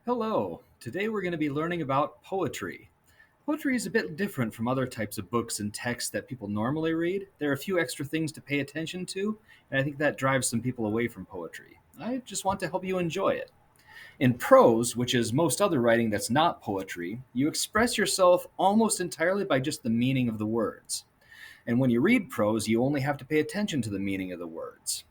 Hello. Today we're going to be learning about poetry. Poetry is a bit different from other types of books and texts that people normally read. There are a few extra things to pay attention to, and I think that drives some people away from poetry. I just want to help you enjoy it. In prose, which is most other writing that's not poetry, you express yourself almost entirely by just the meaning of the words. And when you read prose, you only have to pay attention to the meaning of the words.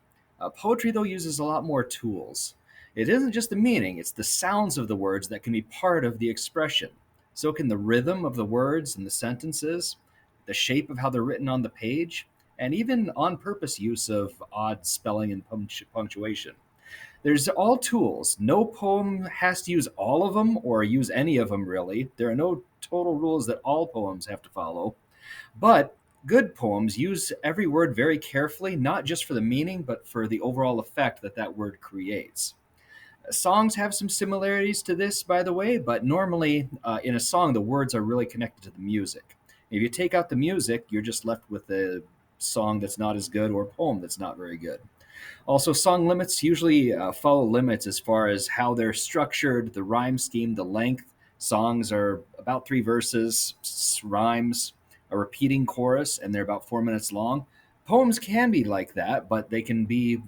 Poetry, though, uses a lot more tools. It isn't just the meaning, it's the sounds of the words that can be part of the expression. So can the rhythm of the words and the sentences, the shape of how they're written on the page, and even on purpose use of odd spelling and punctuation. There's all tools. No poem has to use all of them or use any of them, really. There are no total rules that all poems have to follow. But good poems use every word very carefully, not just for the meaning, but for the overall effect that that word creates. Songs have some similarities to this, by the way, but normally in a song, the words are really connected to the music. If you take out the music, you're just left with a song that's not as good or a poem that's not very good. Also, song limits usually follow limits as far as how they're structured, the rhyme scheme, the length. Songs are about three verses, rhymes, a repeating chorus, and they're about 4 minutes long. Poems can be like that, but they can be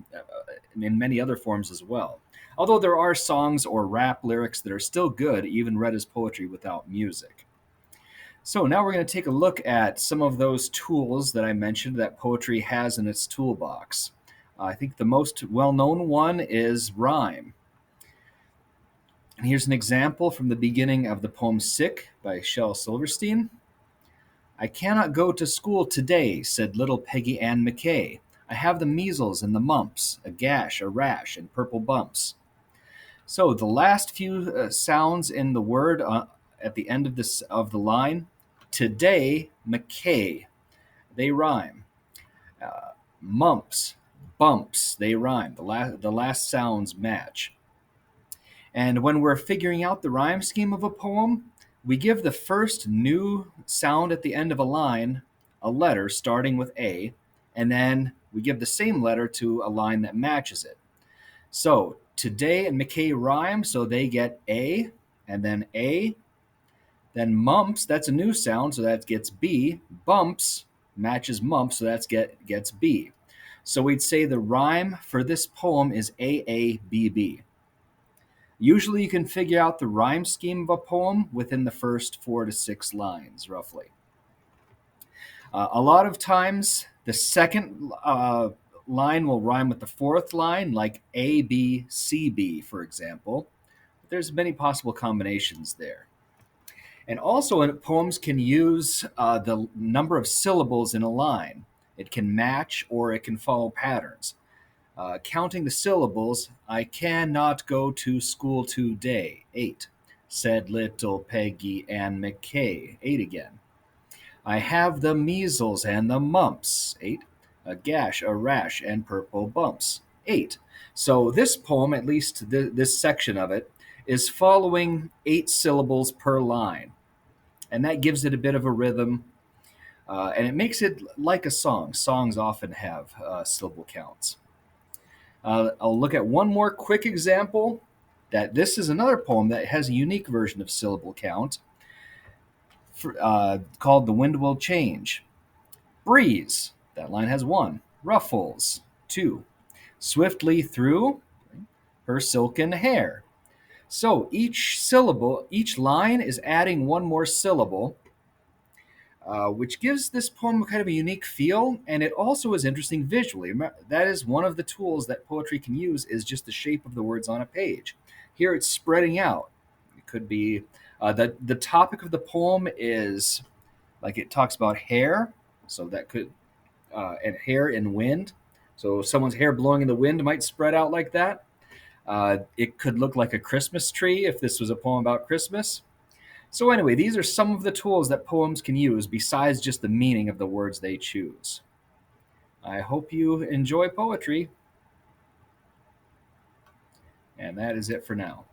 in many other forms as well. Although there are songs or rap lyrics that are still good, even read as poetry without music. So now we're going to take a look at some of those tools that I mentioned that poetry has in its toolbox. I think the most well known one is rhyme. And here's an example from the beginning of the poem Sick by Shel Silverstein. I cannot go to school today, said little Peggy Ann McKay. I have the measles and the mumps, a gash, a rash, and purple bumps. So the last few sounds in the word at the end of the line, today, McKay, they rhyme. Mumps, bumps, they rhyme. The last sounds match. And when we're figuring out the rhyme scheme of a poem, we give the first new sound at the end of a line a letter starting with A, and then we give the same letter to a line that matches it. So today and McKay rhyme, so they get A, and then A. Then mumps, that's a new sound, so that gets B. Bumps matches mumps, so that gets B. So we'd say the rhyme for this poem is AABB. Usually you can figure out the rhyme scheme of a poem within the first 4 to 6 lines, roughly. A lot of times, the second line will rhyme with the fourth line, like A, B, C, B, for example. There's many possible combinations there. And also, poems can use the number of syllables in a line. It can match or it can follow patterns. Counting the syllables, I cannot go to school today. 8, said little Peggy Ann McKay. 8 again. I have the measles and the mumps. 8, a gash, a rash, and purple bumps. 8. So this poem, at least this section of it, is following 8 syllables per line. And that gives it a bit of a rhythm, and it makes it like a song. Songs often have syllable counts. I'll look at one more quick example. That this is another poem that has a unique version of syllable count called The Wind Will Change. Breeze, that line has 1. Ruffles, 2. Swiftly through her silken hair. So each line is adding one more syllable, which gives this poem kind of a unique feel, and it also is interesting visually. That is one of the tools that poetry can use, is just the shape of the words on a page. Here it's spreading out. It could be the topic of the poem is, like, it talks about hair, so that could and hair and wind. So someone's hair blowing in the wind might spread out like that. It could look like a Christmas tree if this was a poem about Christmas. So anyway, these are some of the tools that poems can use besides just the meaning of the words they choose. I hope you enjoy poetry, and that is it for now.